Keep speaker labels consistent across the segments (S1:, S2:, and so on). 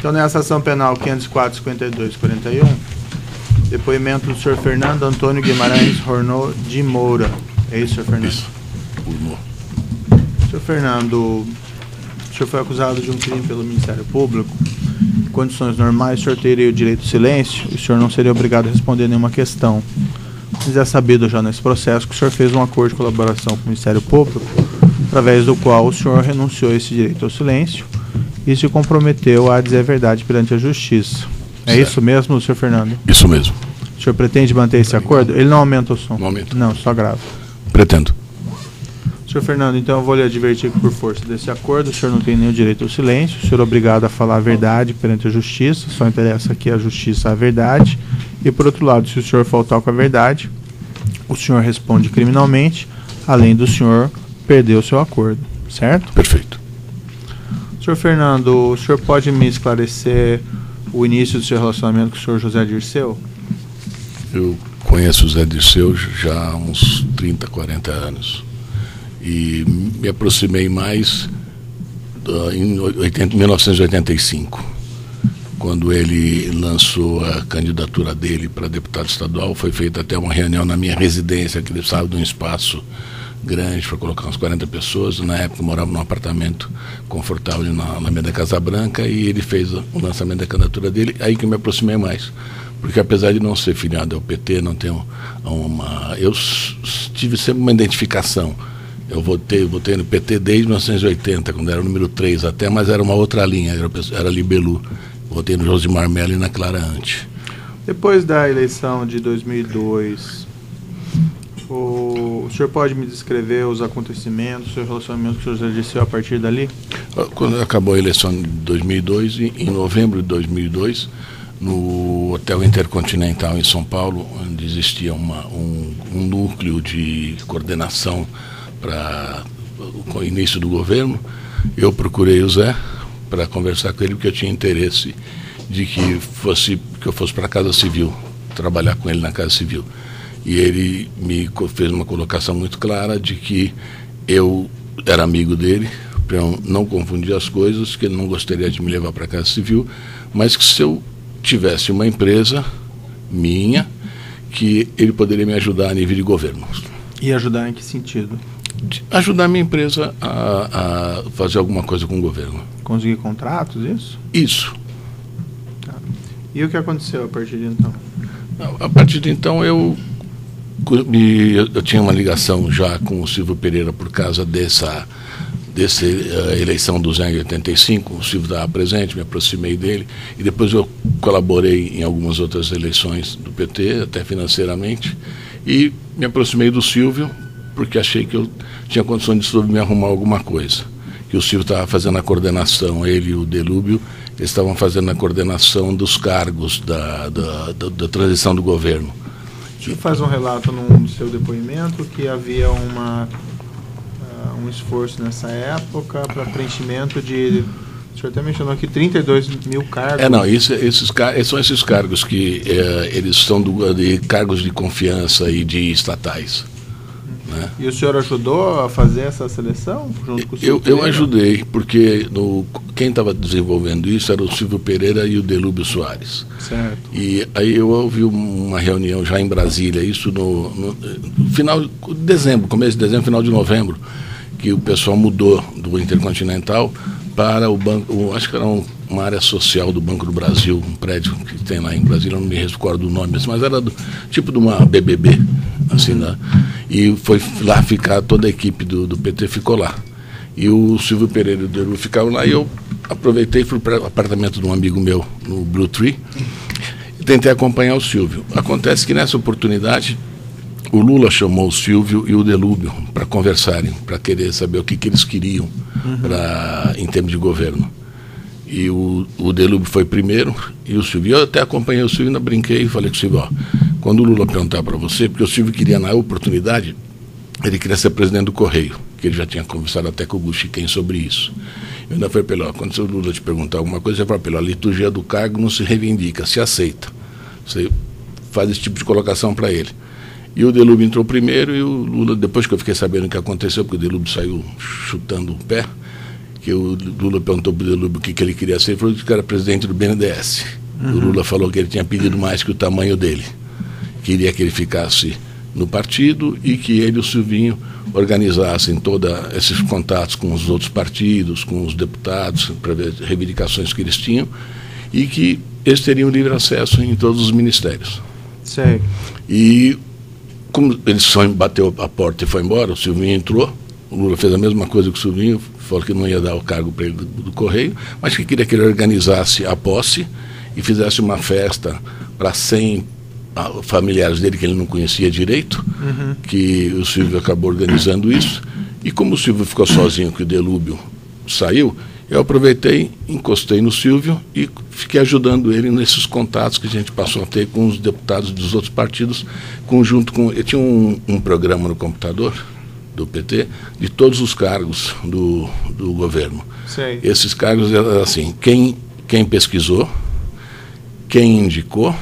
S1: Então, nessa ação penal 504.52.41, depoimento do senhor Fernando Antônio Guimarães Hornô de Moura. É isso, senhor Fernando?
S2: Isso.
S1: Senhor Fernando, o senhor foi acusado de um crime pelo Ministério Público. Em condições normais, o senhor teria o direito de silêncio e o senhor não seria obrigado a responder nenhuma questão. Mas é sabido já nesse processo que o senhor fez um acordo de colaboração com o Ministério Público, através do qual o senhor renunciou a esse direito ao silêncio e se comprometeu a dizer a verdade perante a Justiça. É
S2: certo.
S1: Isso mesmo, senhor Fernando?
S2: Isso mesmo.
S1: O senhor pretende manter esse acordo? Ele não aumenta o som?
S2: Não aumenta.
S1: Não, só grava.
S2: Pretendo.
S1: Senhor Fernando, então eu vou lhe advertir que por força desse acordo o senhor não tem nenhum direito ao silêncio, o senhor é obrigado a falar a verdade perante a Justiça, só interessa aqui a Justiça a verdade, e por outro lado, se o senhor faltar com a verdade, o senhor responde criminalmente, além do senhor perder o seu acordo, certo?
S2: Perfeito.
S1: Senhor Fernando, o senhor pode me esclarecer o início do seu relacionamento com o senhor José Dirceu?
S2: Eu conheço o Zé Dirceu já há uns 30, 40 anos. E me aproximei mais em 1985, quando ele lançou a candidatura dele para deputado estadual. Foi feita até uma reunião na minha residência, que ele precisava de um espaço grande para colocar umas 40 pessoas. Na época eu morava num apartamento confortável na Alameda Casa Branca, e ele fez o lançamento da candidatura dele, aí que eu me aproximei mais. Porque apesar de não ser filiado ao PT, não tenho eu tive sempre uma identificação. Eu votei no PT desde 1980, quando era o número 3 até, mas era uma outra linha, era Libelu. Votei no Josimar Mello e na Clara Ante.
S1: Depois da eleição de 2002, o senhor pode me descrever os acontecimentos, o seu relacionamento com o senhor José Dirceu a partir dali?
S2: Quando acabou a eleição de 2002, em novembro de 2002, no Hotel Intercontinental em São Paulo, onde existia um núcleo de coordenação para o início do governo, eu procurei o Zé para conversar com ele, porque eu tinha interesse de que eu fosse para a Casa Civil, trabalhar com ele na Casa Civil. E ele me fez uma colocação muito clara de que eu era amigo dele, para eu não confundir as coisas, que ele não gostaria de me levar para a Casa Civil, mas que se eu tivesse uma empresa minha, que ele poderia me ajudar a nível de governo.
S1: E ajudar em que sentido?
S2: Ajudar a minha empresa a fazer alguma coisa com o governo.
S1: Conseguir contratos, isso?
S2: Isso.
S1: Tá. E o que aconteceu a partir de então?
S2: A partir de então eu tinha uma ligação já com o Silvio Pereira por causa dessa eleição do Zé em 85, o Silvio estava presente, me aproximei dele, e depois eu colaborei em algumas outras eleições do PT, até financeiramente, e me aproximei do Silvio, porque achei que eu tinha condições de me arrumar alguma coisa. Que o Silvio estava fazendo a coordenação, ele e o Delúbio, eles estavam fazendo a coordenação dos cargos da transição do governo.
S1: O senhor faz um relato no seu depoimento que havia um esforço nessa época para preenchimento de... O senhor até mencionou aqui 32 mil cargos.
S2: Não, são esses cargos que eles são de cargos de confiança e de estatais. Né?
S1: E o senhor ajudou a fazer essa seleção? Junto com o Silvio Pereira?
S2: Eu ajudei, porque quem estava desenvolvendo isso era o Silvio Pereira e o Delúbio Soares.
S1: Certo.
S2: E aí eu ouvi uma reunião já em Brasília, isso no final de dezembro, começo de dezembro, final de novembro, que o pessoal mudou do Intercontinental para o banco, acho que era uma área social do Banco do Brasil, um prédio que tem lá em Brasília, eu não me recordo o nome, mas era tipo de uma BBB, assim, né? E foi lá ficar, toda a equipe do PT ficou lá. E o Silvio Pereira e o Delúbio ficaram lá, e eu aproveitei e fui para o apartamento de um amigo meu, no Blue Tree, e tentei acompanhar o Silvio. Acontece que nessa oportunidade, o Lula chamou o Silvio e o Delúbio para conversarem, para querer saber o que eles queriam em termos de governo. E o Delúbio foi primeiro, e o Silvio, eu até acompanhei o Silvio, ainda brinquei e falei com o Silvio, quando o Lula perguntar para você, porque o Silvio queria, na oportunidade, ele queria ser presidente do Correio, que ele já tinha conversado até com o Guxiquem sobre isso. Eu ainda falei para ele, quando o Lula te perguntar alguma coisa, você fala para ele, a liturgia do cargo não se reivindica, se aceita. Você faz esse tipo de colocação para ele. E o Delúbio entrou primeiro, e o Lula, depois que eu fiquei sabendo o que aconteceu, porque o Delúbio saiu chutando o pé, que o Lula perguntou para o Delúbio o que ele queria ser, ele falou que era presidente do BNDES. O Lula falou que ele tinha pedido mais que o tamanho dele. Queria que ele ficasse no partido e que ele e o Silvinho organizassem todos esses contatos com os outros partidos, com os deputados, para ver as reivindicações que eles tinham, e que eles teriam livre acesso em todos os ministérios.
S1: Sei.
S2: E como ele só bateu a porta e foi embora, o Silvinho entrou, o Lula fez a mesma coisa que o Silvinho, falou que não ia dar o cargo para ele do Correio, mas que queria que ele organizasse a posse e fizesse uma festa para 100 familiares dele que ele não conhecia direito, que o Silvio acabou organizando isso. E como o Silvio ficou sozinho, que o Delúbio saiu, eu aproveitei, encostei no Silvio e fiquei ajudando ele nesses contatos que a gente passou a ter com os deputados dos outros partidos, junto com... Eu tinha um programa no computador do PT de todos os cargos do governo.
S1: Sei.
S2: Esses cargos eram assim, quem pesquisou, quem indicou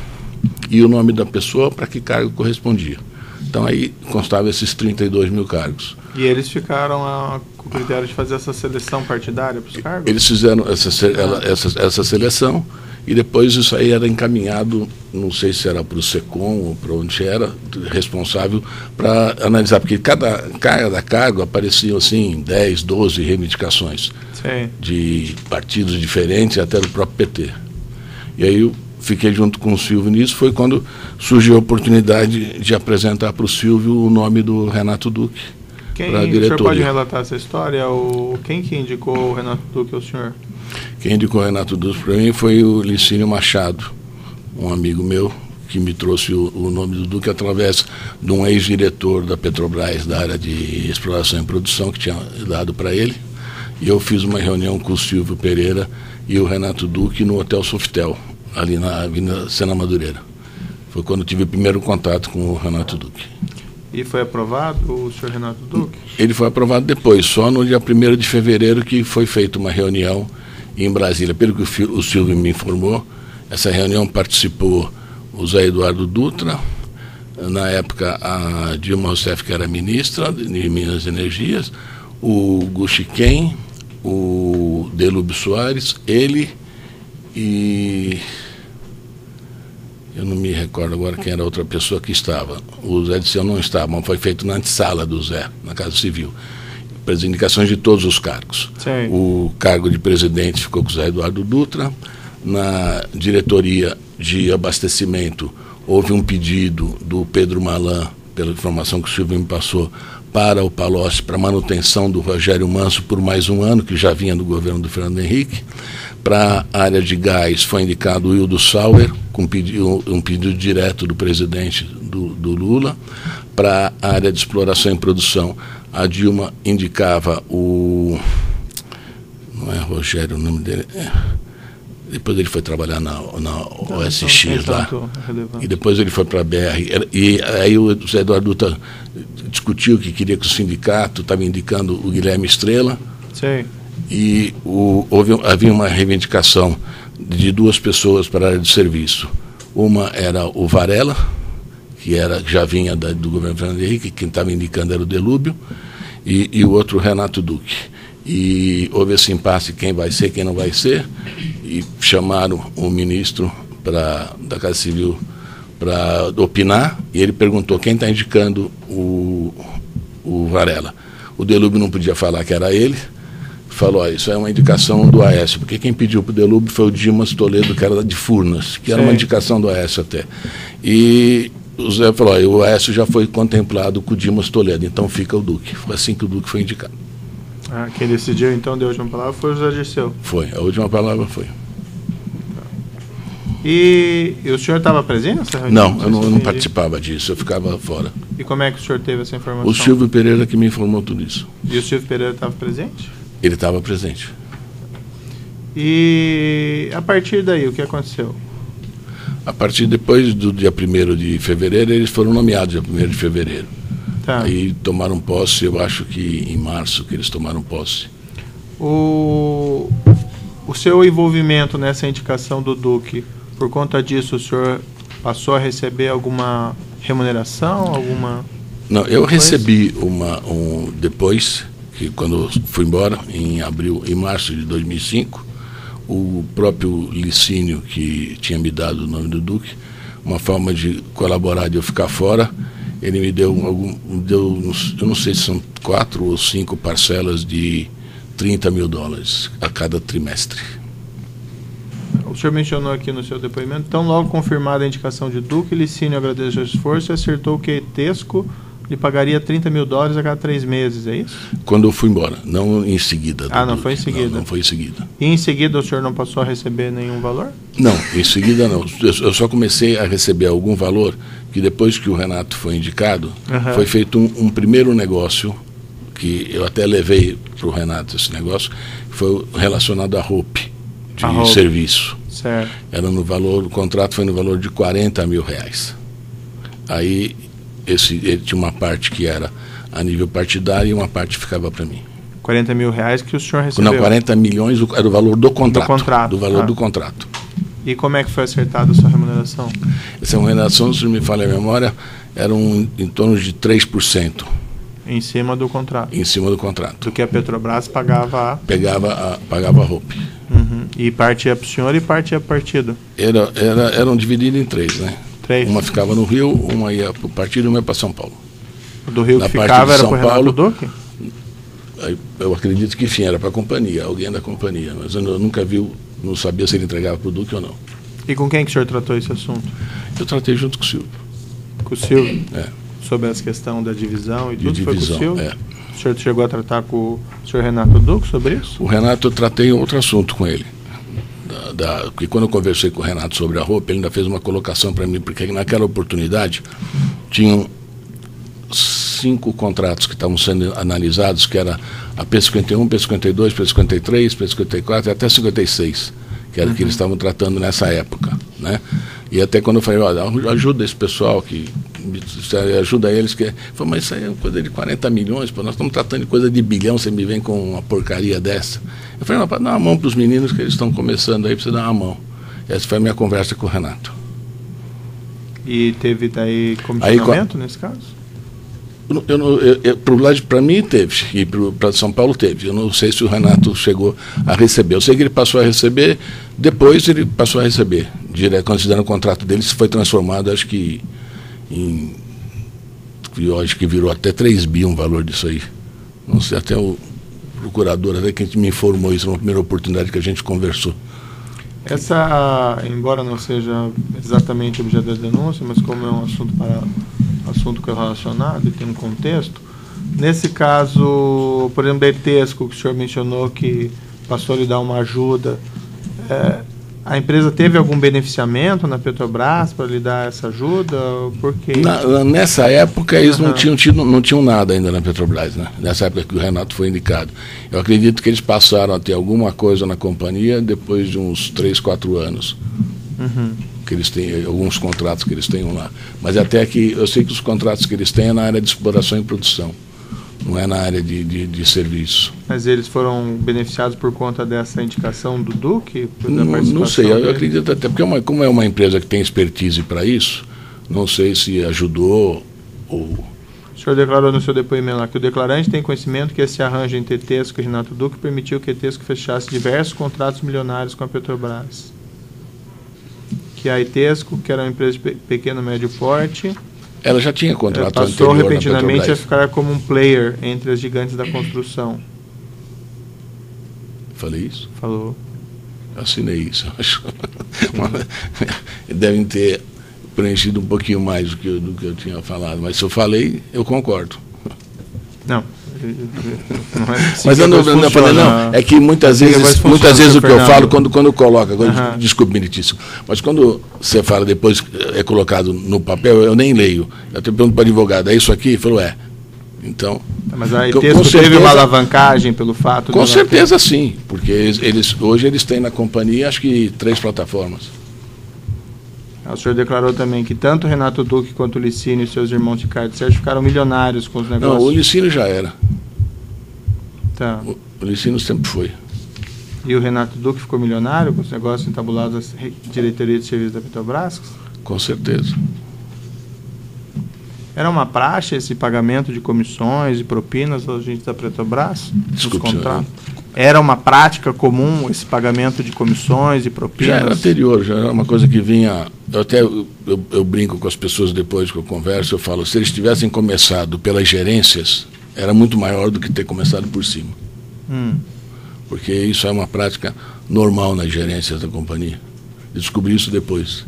S2: e o nome da pessoa para que cargo correspondia. Então aí constava esses 32 mil cargos.
S1: E eles ficaram com o critério de fazer essa seleção partidária para os cargos?
S2: Eles fizeram essa seleção e depois isso aí era encaminhado, não sei se era para o SECOM ou para onde era, responsável para analisar, porque cada cargo apareciam assim 10, 12 reivindicações. Sim. De partidos diferentes, até do próprio PT. E aí eu fiquei junto com o Silvio nisso, foi quando surgiu a oportunidade de apresentar para o Silvio o nome do Renato Duque para a diretoria. O senhor
S1: pode relatar essa história? Quem que indicou o Renato Duque ao senhor?
S2: Quem indicou o Renato Duque para mim foi o Licínio Machado, um amigo meu, que me trouxe o nome do Duque através de um ex-diretor da Petrobras, da área de exploração e produção, que tinha dado para ele. E eu fiz uma reunião com o Silvio Pereira e o Renato Duque no Hotel Sofitel, ali na Avenida Sena Madureira. Foi quando eu tive o primeiro contato com o Renato Duque.
S1: E foi aprovado o senhor Renato Duque?
S2: Ele foi aprovado depois, só no dia 1º de fevereiro que foi feita uma reunião em Brasília. Pelo que o Silvio me informou, essa reunião participou o Zé Eduardo Dutra, na época a Dilma Rousseff, que era ministra de Minas e Energias, o Guxiquem, o Delúbio Soares, ele e... eu não me recordo agora quem era a outra pessoa que estava. O Zé Disseu não estava, mas foi feito na antessala do Zé, na Casa Civil. As indicações de todos os cargos. Sim. O cargo de presidente ficou com o Zé Eduardo Dutra. Na diretoria de abastecimento, houve um pedido do Pedro Malan, pela informação que o Silvio me passou, para o Palocci, para manutenção do Rogério Manso por mais um ano, que já vinha do governo do Fernando Henrique. Para a área de gás foi indicado o Hildo Sauer, com um pedido direto do presidente do Lula. Para a área de exploração e produção, a Dilma indicava o... não é Rogério o nome dele? Depois ele foi trabalhar na OSX lá. E depois ele foi para a BR. E aí o Zé Eduardo Dutra discutiu que queria que o sindicato estava indicando o Guilherme Estrela. Sim. E havia uma reivindicação de duas pessoas para a área de serviço. Uma era o Varela, que já vinha do governo Fernando Henrique, quem estava indicando era o Delúbio, e o outro, Renato Duque. E houve esse impasse, quem vai ser, quem não vai ser, e chamaram o ministro da Casa Civil para opinar, e ele perguntou quem está indicando o Varela. O Delúbio não podia falar que era ele, falou, isso é uma indicação do Aécio, porque quem pediu para o Delúbio foi o Dimas Toledo, que era de Furnas, que era uma indicação do Aécio até. E o Zé falou, o Aécio já foi contemplado com o Dimas Toledo, então fica o Duque. Foi assim que o Duque foi indicado.
S1: Quem decidiu, então, deu a última palavra foi o José Dirceu.
S2: Foi, a última palavra foi.
S1: E o senhor estava presente nessa reunião?
S2: Não, eu não participava disso, eu ficava fora.
S1: E como é que o senhor teve essa informação?
S2: O Silvio Pereira que me informou tudo isso.
S1: E o Silvio Pereira estava presente?
S2: Ele estava presente.
S1: E a partir daí, o que aconteceu?
S2: A partir depois do dia 1º de fevereiro, eles foram nomeados dia 1º de fevereiro. Tá. Aí tomaram posse, eu acho que em março que eles tomaram posse.
S1: O seu envolvimento nessa indicação do Duque, por conta disso, o senhor passou a receber alguma remuneração, alguma...
S2: Não, eu recebi depois que quando eu fui embora, em março de 2005, o próprio Licínio, que tinha me dado o nome do Duque, uma forma de colaborar, de eu ficar fora, ele me deu eu não sei se são 4 ou 5 parcelas de $30 mil a cada trimestre.
S1: O senhor mencionou aqui no seu depoimento, então logo confirmada a indicação de Duque, Licínio agradeceu o esforço e acertou que Etesco lhe pagaria $30 mil a cada 3 meses, é isso?
S2: Quando eu fui embora, não em seguida.
S1: Não foi em seguida?
S2: Não foi em seguida.
S1: E em seguida o senhor não passou a receber nenhum valor?
S2: Não, em seguida não. Eu só comecei a receber algum valor que depois que o Renato foi indicado, foi feito um primeiro negócio, que eu até levei para o Renato esse negócio, que foi relacionado à roupa de serviço.
S1: Certo.
S2: Era no valor, o contrato foi no valor de R$40 mil. Aí ele tinha uma parte que era a nível partidário e uma parte ficava para mim.
S1: R$40 mil que o senhor recebeu?
S2: Não, 40 milhões era o valor do contrato. Do valor do contrato.
S1: E como é que foi acertada a sua remuneração?
S2: Essa remuneração, se não me falha a memória, era em torno de 3%.
S1: Em cima do contrato?
S2: Em cima do contrato.
S1: Do que a Petrobras pagava a...
S2: Pagava a roupa.
S1: E parte ia para o senhor e parte ia para o partido?
S2: Eram divididos em 3, né?
S1: 3? Uma
S2: ficava no Rio, uma ia para o partido e uma ia para São Paulo.
S1: O do Rio que ficava era para o Renato Duque?
S2: Eu acredito que sim, era para a companhia, alguém da companhia, mas eu nunca vi, não sabia se ele entregava para o Duque ou não.
S1: E com quem que o senhor tratou esse assunto?
S2: Eu tratei junto com o Silvio.
S1: Com o Silvio? Sobre essa questão da divisão e tudo? Foi com o Silvio? O senhor chegou a tratar com o senhor Renato Duque sobre isso?
S2: O Renato, eu tratei outro assunto com ele. Porque quando eu conversei com o Renato sobre a roupa, ele ainda fez uma colocação para mim, porque naquela oportunidade tinham 5 contratos que estavam sendo analisados, que era a P51, P52, P53, P54 e até 56, que era que eles estavam tratando nessa época, né? E até quando eu falei, olha, ajuda esse pessoal, ajuda eles, que falei, mas isso aí é coisa de 40 milhões, pô, nós estamos tratando de coisa de bilhão, você me vem com uma porcaria dessa. Eu falei, não, para dar uma mão para os meninos que eles estão começando aí, precisa dar uma mão. Essa foi a minha conversa com o Renato.
S1: E teve daí comissionamento nesse caso?
S2: Para mim teve, e para São Paulo teve. Eu não sei se o Renato chegou a receber. Eu sei que ele passou a receber, depois ele passou a receber. Considerando o contrato dele, se foi transformado, acho que eu acho que virou até 3 bi um valor disso aí. Não sei, até o procurador, até que me informou isso na primeira oportunidade que a gente conversou.
S1: Embora não seja exatamente objeto da denúncia, mas como é um assunto correlacionado e tem um contexto, nesse caso, por exemplo, da Etesco, que o senhor mencionou que passou a lhe dar uma ajuda, a empresa teve algum beneficiamento na Petrobras para lhe dar essa ajuda? Porque...
S2: Nessa época eles não tinham nada ainda na Petrobras, né? Nessa época que o Renato foi indicado. Eu acredito que eles passaram a ter alguma coisa na companhia depois de uns 3, 4 anos. Que eles têm, alguns contratos que eles tenham lá. Mas até aqui, eu sei que os contratos que eles têm é na área de exploração e produção, não é na área de serviço.
S1: Mas eles foram beneficiados por conta dessa indicação do Duque?
S2: Não sei, eu acredito até, porque como é uma empresa que tem expertise para isso, não sei se ajudou ou...
S1: O senhor declarou no seu depoimento lá que o declarante tem conhecimento que esse arranjo entre Etesco e Renato Duque permitiu que Etesco fechasse diversos contratos milionários com a Petrobras. Que a Etesco, que era uma empresa de pequeno e médio porte,
S2: ela já tinha contrato
S1: passou repentinamente a ficar como um player entre as gigantes da construção.
S2: Falei isso?
S1: Falou.
S2: Assinei isso, acho. Devem ter preenchido um pouquinho mais do que eu tinha falado, mas se eu falei, eu concordo.
S1: Não.
S2: Mas eu não falei, não, é que muitas vezes o que eu falo, quando coloca, desculpe, Benedício, mas quando você fala depois, é colocado no papel, eu nem leio. Eu até pergunto para o advogado, é isso aqui? Ele falou, é. Então,
S1: mas a Etesco teve uma alavancagem pelo fato...
S2: Com certeza sim, porque hoje eles têm na companhia, acho que 3 plataformas.
S1: O senhor declarou também que tanto o Renato Duque quanto o Licínio e seus irmãos Ricardo e Sérgio ficaram milionários com os negócios.
S2: Não, o Licínio já era.
S1: Tá.
S2: O Licínio sempre foi.
S1: E o Renato Duque ficou milionário com os negócios entabulados da diretoria de serviço da Petrobras?
S2: Com certeza.
S1: Era uma praxe esse pagamento de comissões e propinas aos agentes da Petrobras?
S2: Desculpe,
S1: contratos? Era uma prática comum esse pagamento de comissões e propinas?
S2: Já era anterior, já era uma coisa que vinha... Eu brinco com as pessoas depois que eu converso, eu falo, se eles tivessem começado pelas gerências, era muito maior do que ter começado por cima. Porque isso é uma prática normal nas gerências da companhia. Eu descobri isso depois.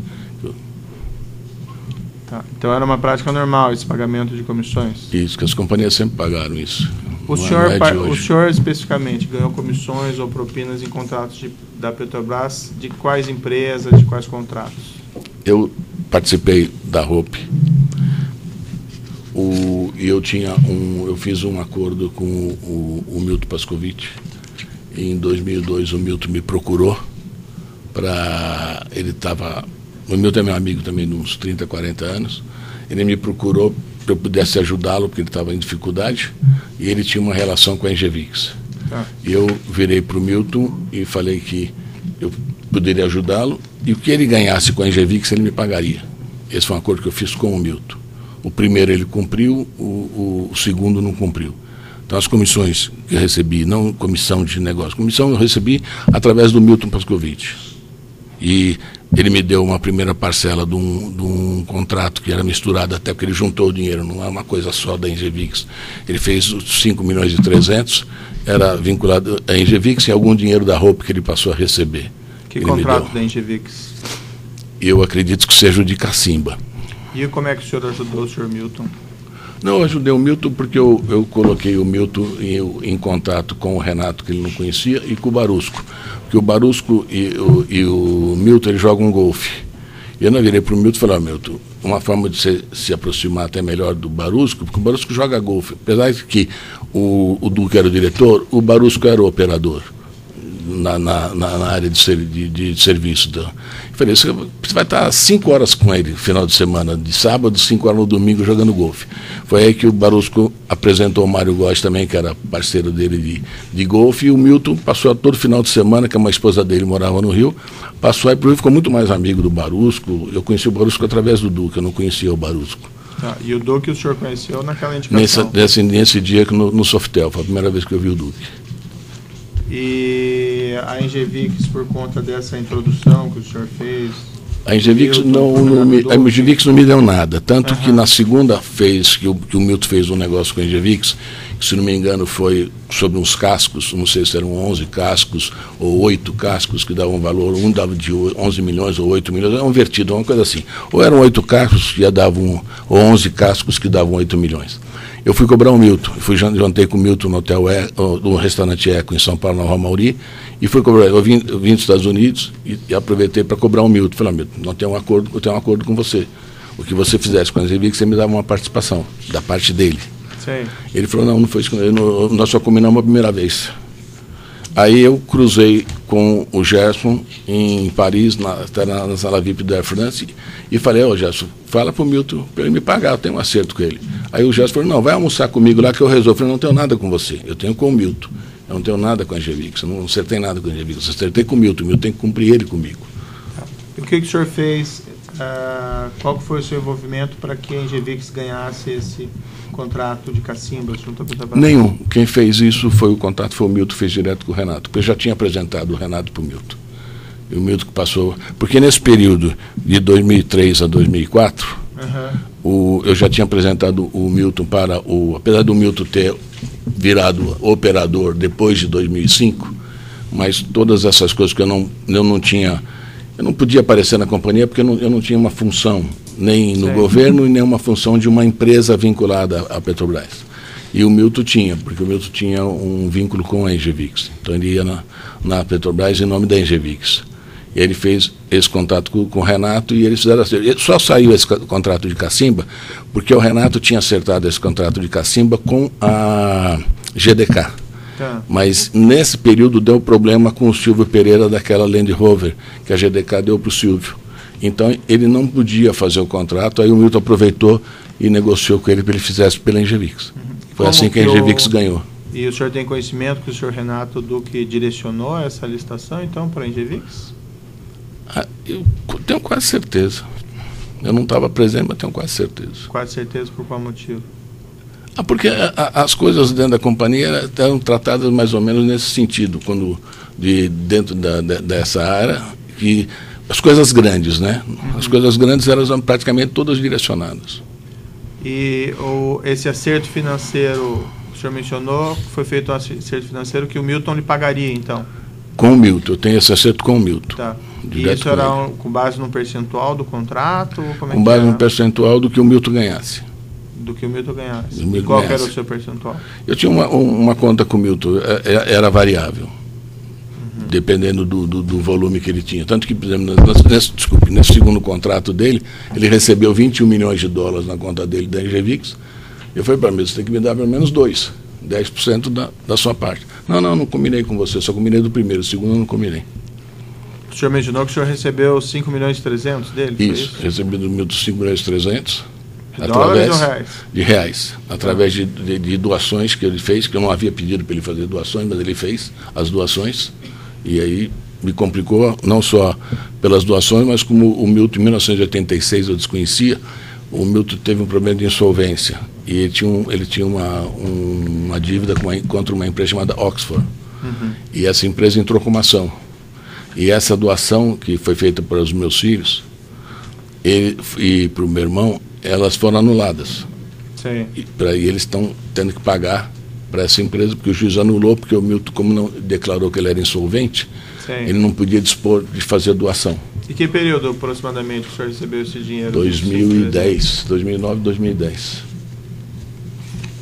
S1: Tá. Então era uma prática normal esse pagamento de comissões?
S2: Isso, que as companhias sempre pagaram isso.
S1: O senhor especificamente ganhou comissões ou propinas em contratos da Petrobras de quais empresas, de quais contratos?
S2: Eu participei da ROP e eu fiz um acordo com o Milton Pascovitch. Em 2002 o Milton me procurou para... O Milton é meu amigo também de uns 30, 40 anos. Ele me procurou para eu pudesse ajudá-lo, porque ele estava em dificuldade, e ele tinha uma relação com a Engevix. E eu virei para o Milton e falei que eu poderia ajudá-lo, e o que ele ganhasse com a Engevix, ele me pagaria. Esse foi um acordo que eu fiz com o Milton. O primeiro ele cumpriu, o segundo não cumpriu. Então as comissões que eu recebi, não comissão de negócio, comissão eu recebi através do Milton Pascovitch. E ele me deu uma primeira parcela de um contrato que era misturado, até porque ele juntou o dinheiro, não é uma coisa só da Engevix. Ele fez os 5 milhões e 300, era vinculado à Engevix e algum dinheiro da ROP que ele passou a receber.
S1: Que contrato da Engevix?
S2: Eu acredito que seja o de Cacimba.
S1: E como é que o senhor ajudou o senhor Milton?
S2: Não, eu ajudei o Milton porque eu coloquei o Milton em contato com o Renato, que ele não conhecia, e com o Barusco. Porque o Barusco e o Milton, eles jogam golfe. E eu não virei para o Milton e falei, Milton, uma forma de você se aproximar até melhor do Barusco, porque o Barusco joga golfe. Apesar de que o Duque era o diretor, o Barusco era o operador na área de serviço. Eu falei, você vai estar 5 horas com ele, final de semana, de sábado, 5 horas no domingo, jogando golfe. Foi aí que o Barusco apresentou o Mário Góes também, que era parceiro dele de golfe, e o Milton passou todo final de semana, que uma esposa dele morava no Rio, passou aí para o Rio, ficou muito mais amigo do Barusco. Eu conheci o Barusco através do Duque, eu não conhecia o Barusco.
S1: E o Duque o senhor conheceu naquela indicação?
S2: Nesse dia no Softel, foi a primeira vez que eu vi o Duque.
S1: E a Engevix, por conta dessa introdução que o senhor fez...
S2: A Engevix não me deu nada. Tanto que na segunda vez que o Milton fez um negócio com a Engevix, que, se não me engano, foi sobre uns cascos, não sei se eram 11 cascos ou 8 cascos que davam valor, um dava de 11 milhões ou 8 milhões, era um vertido, uma coisa assim. Ou eram 8 cascos que davam, ou 11 cascos que davam 8 milhões. Eu fui cobrar o Milton, jantei com o Milton no hotel no restaurante Eco em São Paulo, na Rua Mauri, e fui cobrar. Eu vim dos Estados Unidos e aproveitei para cobrar o Milton. Falei, Milton, eu tenho um acordo com você. O que você fizesse com a Engevix, você me dava uma participação da parte dele.
S1: Sim.
S2: Ele falou, não foi isso, nós só combinamos a primeira vez. Aí eu cruzei com o Gerson em Paris, na sala VIP da Air France, e falei, Gerson, fala para o Milton para ele me pagar, eu tenho um acerto com ele. Aí o Gerson falou, não, vai almoçar comigo lá que eu resolvo. Eu falei, não tenho nada com você, eu tenho com o Milton. Eu não tenho nada com a Engevix, eu não acertei nada com a Engevix, eu acertei com o Milton tem que cumprir ele comigo.
S1: E o que o senhor fez, qual foi o seu envolvimento para que a Engevix ganhasse esse contrato de Cacimba junto à Petrobras?
S2: Nenhum. Quem fez isso foi o contato, o Milton, fez direto com o Renato, porque eu já tinha apresentado o Renato para o Milton. E o Milton que passou, porque nesse período de 2003 a 2004, eu já tinha apresentado o Milton apesar do Milton ter virado operador depois de 2005, mas todas essas coisas que eu não podia aparecer na companhia porque eu não tinha uma função nem no governo e nem uma função de uma empresa vinculada à Petrobras. E o Milton tinha, porque o Milton tinha um vínculo com a Engevix. Então ele ia na Petrobras em nome da Engevix. E ele fez esse contato com o Renato e eles fizeram assim. Só saiu esse contrato de Cacimba porque o Renato tinha acertado esse contrato de Cacimba com a GDK. Mas nesse período deu problema com o Silvio Pereira daquela Land Rover, que a GDK deu para o Silvio. Então ele não podia fazer o contrato, aí o Milton aproveitou e negociou com ele para ele fizesse pela Engevix. Foi assim que a Engevix ganhou.
S1: E o senhor tem conhecimento que o senhor Renato Duque direcionou essa licitação, então, para a Engevix?
S2: Eu tenho quase certeza. Eu não estava presente, mas tenho quase certeza.
S1: Quase certeza, por qual motivo?
S2: Porque as coisas dentro da companhia eram tratadas mais ou menos nesse sentido, dentro dessa área, que as coisas grandes, né? As coisas grandes eram praticamente todas direcionadas.
S1: E esse acerto financeiro, o senhor mencionou, foi feito um acerto financeiro que o Milton lhe pagaria, então?
S2: Com o Milton, eu tenho esse acerto com o Milton.
S1: Tá. E isso era com base no percentual do contrato?
S2: Com base no percentual do que o Milton ganhasse.
S1: Do que o Milton ganhasse.
S2: E
S1: qual era o seu percentual?
S2: Eu tinha uma conta com o Milton, era variável, dependendo do volume que ele tinha. Tanto que, por exemplo, nesse segundo contrato dele, ele recebeu 21 milhões de dólares na conta dele da Engevix. Eu falei para mim, você tem que me dar pelo menos 10% da sua parte. Não combinei com você, só combinei do primeiro, o segundo eu não combinei.
S1: O senhor mencionou que o senhor recebeu 5 milhões e 300 dele?
S2: Isso, recebi do Milton 5 milhões e 300.
S1: Dólares ou reais?
S2: De reais, através de doações que ele fez, que eu não havia pedido para ele fazer doações, mas ele fez as doações, e aí me complicou, não só pelas doações, mas como o Milton, em 1986, eu desconhecia, o Milton teve um problema de insolvência, e ele tinha uma dívida contra uma empresa chamada Oxford, e essa empresa entrou com uma ação, e essa doação que foi feita para os meus filhos, e para o meu irmão, elas foram anuladas.
S1: Sim.
S2: E eles estão tendo que pagar para essa empresa, porque o juiz anulou, porque o Milton, como não declarou que ele era insolvente,
S1: sim,
S2: ele não podia dispor de fazer doação.
S1: E que período aproximadamente o senhor recebeu esse dinheiro?
S2: 2009, 2010.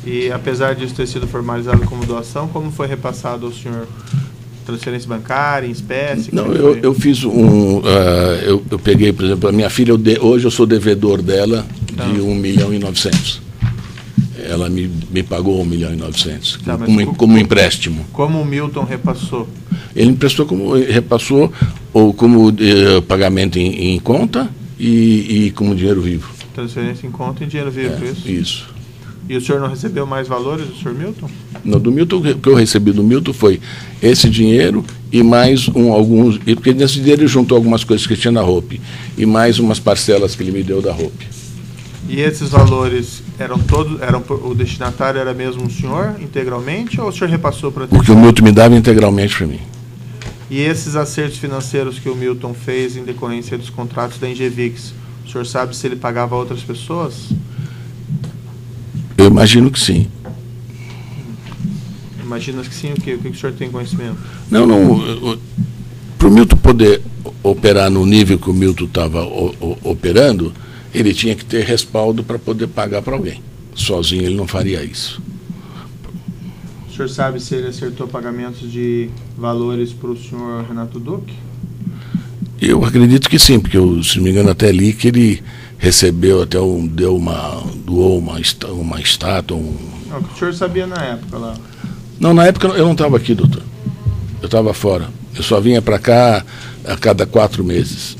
S1: E apesar disso ter sido formalizado como doação, como foi repassado ao senhor? Transferência bancária, em espécie?
S2: Não, eu fiz eu peguei, por exemplo, a minha filha, hoje eu sou devedor dela de 1 milhão e 900. Ela me pagou 1 milhão e 900, como empréstimo.
S1: Como o Milton repassou?
S2: Ele emprestou repassou ou como pagamento em conta e como dinheiro vivo.
S1: Transferência em conta e dinheiro vivo, isso?
S2: Isso.
S1: E o senhor não recebeu mais valores do senhor Milton?
S2: Não, do Milton, o que eu recebi do Milton foi esse dinheiro e mais alguns, porque nesse dinheiro ele juntou algumas coisas que tinha na ROPE e mais umas parcelas que ele me deu da ROPE.
S1: E esses valores o destinatário era mesmo o senhor, integralmente, ou o senhor repassou para...
S2: O que o Milton me dava integralmente para mim.
S1: E esses acertos financeiros que o Milton fez em decorrência dos contratos da Engevix, o senhor sabe se ele pagava a outras pessoas?
S2: Eu imagino que sim.
S1: Imagina que sim, o que o senhor tem conhecimento?
S2: Não. Para o Milton poder operar no nível que o Milton estava operando, ele tinha que ter respaldo para poder pagar para alguém. Sozinho ele não faria isso.
S1: O senhor sabe se ele acertou pagamentos de valores para o senhor Renato Duque?
S2: Eu acredito que sim, porque eu, se não me engano, até li que ele recebeu, doou uma estátua.
S1: O que o senhor sabia na época lá?
S2: Não, na época eu não estava aqui, doutor. Eu estava fora. Eu só vinha para cá a cada 4 meses.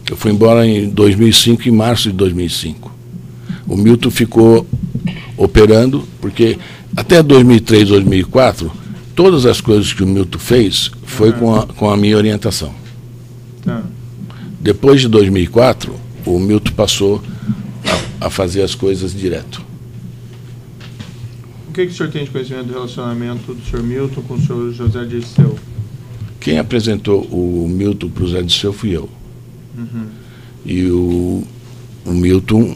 S2: Eu fui embora em 2005, em março de 2005. O Milton ficou operando, porque até 2003, 2004, todas as coisas que o Milton fez foi com a minha orientação.
S1: Tá.
S2: Depois de 2004, o Milton passou a fazer as coisas direto.
S1: O que o senhor tem de conhecimento do relacionamento do senhor Milton com o senhor José Dirceu?
S2: Quem apresentou o Milton para o José Dirceu fui eu. E o Milton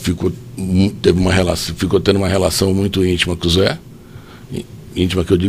S2: ficou tendo uma relação muito íntima com o Zé, íntima que eu digo